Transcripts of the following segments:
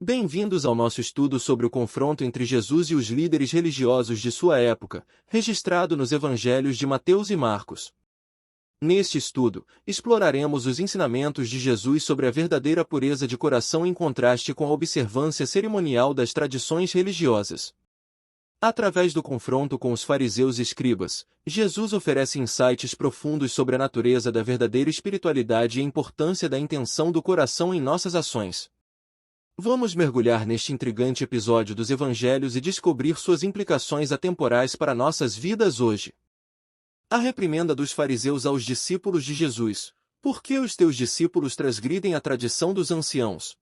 Bem-vindos ao nosso estudo sobre o confronto entre Jesus e os líderes religiosos de sua época, registrado nos evangelhos de Mateus e Marcos. Neste estudo, exploraremos os ensinamentos de Jesus sobre a verdadeira pureza de coração em contraste com a observância cerimonial das tradições religiosas. Através do confronto com os fariseus e escribas, Jesus oferece insights profundos sobre a natureza da verdadeira espiritualidade e a importância da intenção do coração em nossas ações. Vamos mergulhar neste intrigante episódio dos Evangelhos e descobrir suas implicações atemporais para nossas vidas hoje. A reprimenda dos fariseus aos discípulos de Jesus. Por que os teus discípulos transgridem a tradição dos anciãos?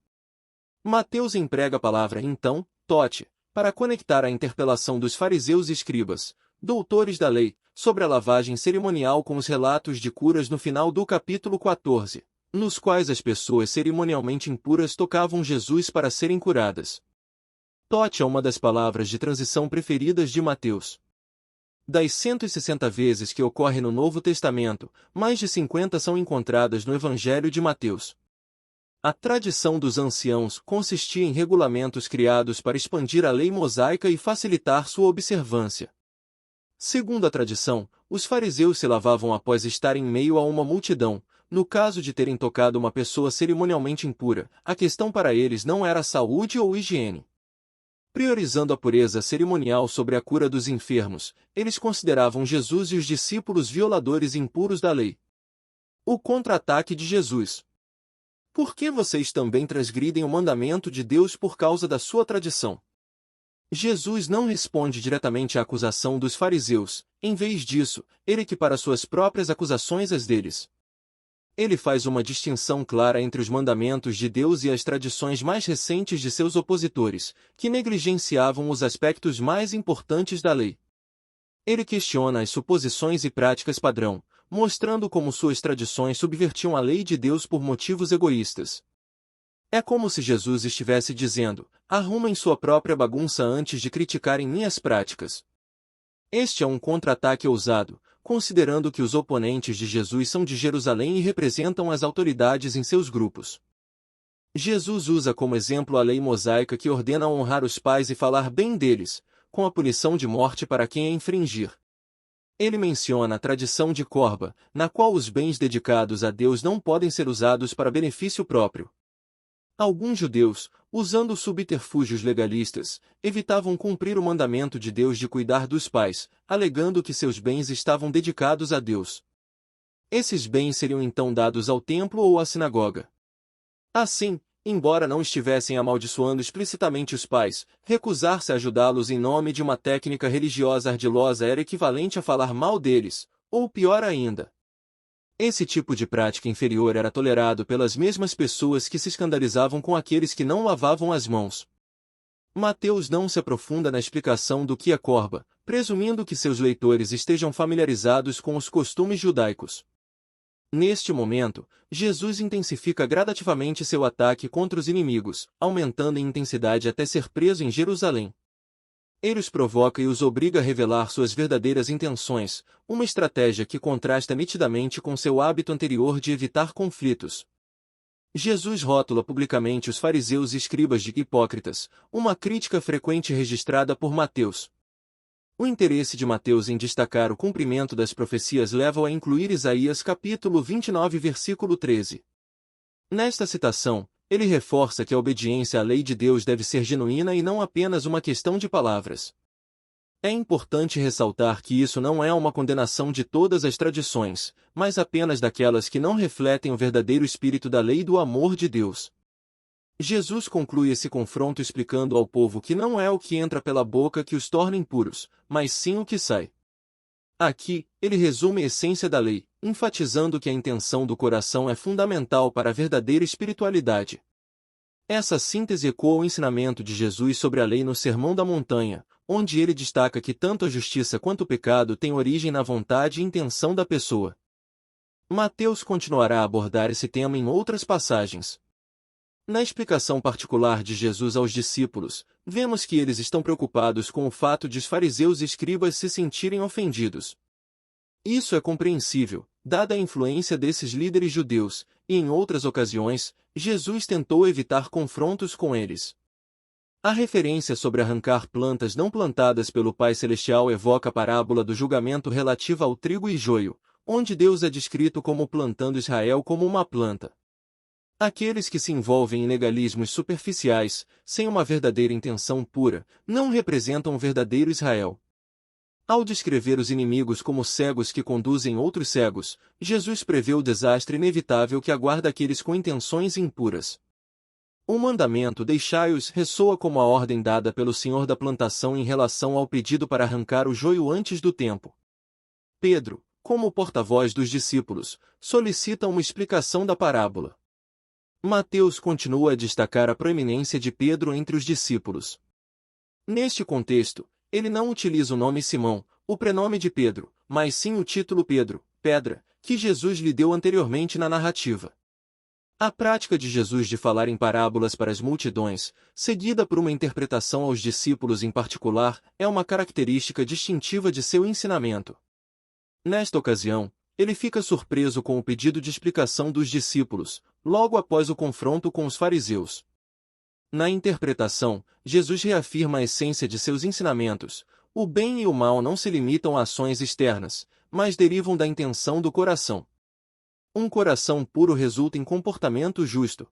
Mateus emprega a palavra então, tote, para conectar a interpelação dos fariseus e escribas, doutores da lei, sobre a lavagem cerimonial com os relatos de curas no final do capítulo 14. Nos quais as pessoas cerimonialmente impuras tocavam Jesus para serem curadas. Tote é uma das palavras de transição preferidas de Mateus. Das 160 vezes que ocorre no Novo Testamento, mais de 50 são encontradas no Evangelho de Mateus. A tradição dos anciãos consistia em regulamentos criados para expandir a lei mosaica e facilitar sua observância. Segundo a tradição, os fariseus se lavavam após estar em meio a uma multidão. No caso de terem tocado uma pessoa cerimonialmente impura, a questão para eles não era saúde ou higiene. Priorizando a pureza cerimonial sobre a cura dos enfermos, eles consideravam Jesus e os discípulos violadores impuros da lei. O contra-ataque de Jesus. Por que vocês também transgridem o mandamento de Deus por causa da sua tradição? Jesus não responde diretamente à acusação dos fariseus, em vez disso, ele equipara suas próprias acusações às deles. Ele faz uma distinção clara entre os mandamentos de Deus e as tradições mais recentes de seus opositores, que negligenciavam os aspectos mais importantes da lei. Ele questiona as suposições e práticas padrão, mostrando como suas tradições subvertiam a lei de Deus por motivos egoístas. É como se Jesus estivesse dizendo: arrumem sua própria bagunça antes de criticarem minhas práticas. Este é um contra-ataque ousado, considerando que os oponentes de Jesus são de Jerusalém e representam as autoridades em seus grupos. Jesus usa como exemplo a lei mosaica que ordena honrar os pais e falar bem deles, com a punição de morte para quem a infringir. Ele menciona a tradição de Corba, na qual os bens dedicados a Deus não podem ser usados para benefício próprio. Alguns judeus, usando subterfúgios legalistas, evitavam cumprir o mandamento de Deus de cuidar dos pais, alegando que seus bens estavam dedicados a Deus. Esses bens seriam então dados ao templo ou à sinagoga. Assim, embora não estivessem amaldiçoando explicitamente os pais, recusar-se a ajudá-los em nome de uma técnica religiosa ardilosa era equivalente a falar mal deles, ou pior ainda. Esse tipo de prática inferior era tolerado pelas mesmas pessoas que se escandalizavam com aqueles que não lavavam as mãos. Mateus não se aprofunda na explicação do que é corba, presumindo que seus leitores estejam familiarizados com os costumes judaicos. Neste momento, Jesus intensifica gradativamente seu ataque contra os inimigos, aumentando em intensidade até ser preso em Jerusalém. Ele os provoca e os obriga a revelar suas verdadeiras intenções, uma estratégia que contrasta nitidamente com seu hábito anterior de evitar conflitos. Jesus rótula publicamente os fariseus e escribas de hipócritas, uma crítica frequente registrada por Mateus. O interesse de Mateus em destacar o cumprimento das profecias leva-o a incluir Isaías capítulo 29 versículo 13. Nesta citação, ele reforça que a obediência à lei de Deus deve ser genuína e não apenas uma questão de palavras. É importante ressaltar que isso não é uma condenação de todas as tradições, mas apenas daquelas que não refletem o verdadeiro espírito da lei e do amor de Deus. Jesus conclui esse confronto explicando ao povo que não é o que entra pela boca que os torna impuros, mas sim o que sai. Aqui, ele resume a essência da lei, enfatizando que a intenção do coração é fundamental para a verdadeira espiritualidade. Essa síntese ecoa o ensinamento de Jesus sobre a lei no Sermão da Montanha, onde ele destaca que tanto a justiça quanto o pecado têm origem na vontade e intenção da pessoa. Mateus continuará a abordar esse tema em outras passagens. Na explicação particular de Jesus aos discípulos, vemos que eles estão preocupados com o fato de os fariseus e escribas se sentirem ofendidos. Isso é compreensível, dada a influência desses líderes judeus, e em outras ocasiões, Jesus tentou evitar confrontos com eles. A referência sobre arrancar plantas não plantadas pelo Pai Celestial evoca a parábola do julgamento relativa ao trigo e joio, onde Deus é descrito como plantando Israel como uma planta. Aqueles que se envolvem em legalismos superficiais, sem uma verdadeira intenção pura, não representam o verdadeiro Israel. Ao descrever os inimigos como cegos que conduzem outros cegos, Jesus prevê o desastre inevitável que aguarda aqueles com intenções impuras. O mandamento deixai-os ressoa como a ordem dada pelo Senhor da plantação em relação ao pedido para arrancar o joio antes do tempo. Pedro, como porta-voz dos discípulos, solicita uma explicação da parábola. Mateus continua a destacar a proeminência de Pedro entre os discípulos. Neste contexto, ele não utiliza o nome Simão, o prenome de Pedro, mas sim o título Pedro, pedra, que Jesus lhe deu anteriormente na narrativa. A prática de Jesus de falar em parábolas para as multidões, seguida por uma interpretação aos discípulos em particular, é uma característica distintiva de seu ensinamento. Nesta ocasião, ele fica surpreso com o pedido de explicação dos discípulos, logo após o confronto com os fariseus. Na interpretação, Jesus reafirma a essência de seus ensinamentos: o bem e o mal não se limitam a ações externas, mas derivam da intenção do coração. Um coração puro resulta em comportamento justo.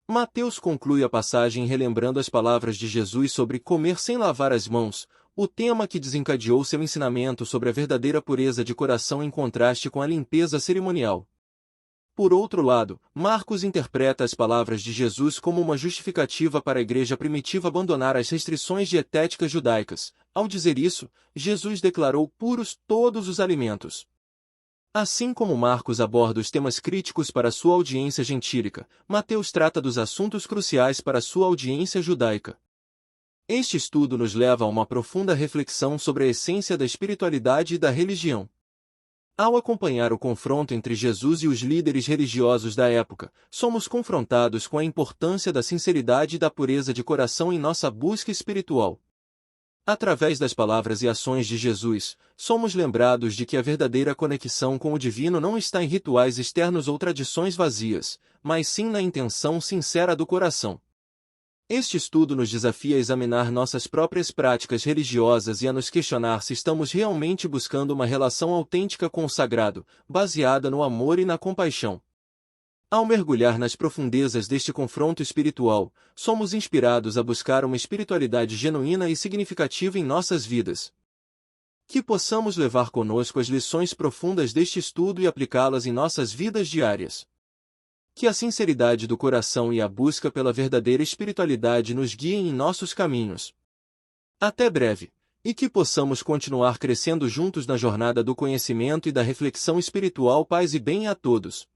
Mateus conclui a passagem relembrando as palavras de Jesus sobre comer sem lavar as mãos, o tema que desencadeou seu ensinamento sobre a verdadeira pureza de coração em contraste com a limpeza cerimonial. Por outro lado, Marcos interpreta as palavras de Jesus como uma justificativa para a igreja primitiva abandonar as restrições dietéticas judaicas. Ao dizer isso, Jesus declarou puros todos os alimentos. Assim como Marcos aborda os temas críticos para sua audiência gentílica, Mateus trata dos assuntos cruciais para sua audiência judaica. Este estudo nos leva a uma profunda reflexão sobre a essência da espiritualidade e da religião. Ao acompanhar o confronto entre Jesus e os líderes religiosos da época, somos confrontados com a importância da sinceridade e da pureza de coração em nossa busca espiritual. Através das palavras e ações de Jesus, somos lembrados de que a verdadeira conexão com o divino não está em rituais externos ou tradições vazias, mas sim na intenção sincera do coração. Este estudo nos desafia a examinar nossas próprias práticas religiosas e a nos questionar se estamos realmente buscando uma relação autêntica com o sagrado, baseada no amor e na compaixão. Ao mergulhar nas profundezas deste confronto espiritual, somos inspirados a buscar uma espiritualidade genuína e significativa em nossas vidas. Que possamos levar conosco as lições profundas deste estudo e aplicá-las em nossas vidas diárias. Que a sinceridade do coração e a busca pela verdadeira espiritualidade nos guiem em nossos caminhos. Até breve, e que possamos continuar crescendo juntos na jornada do conhecimento e da reflexão espiritual. Paz e bem a todos.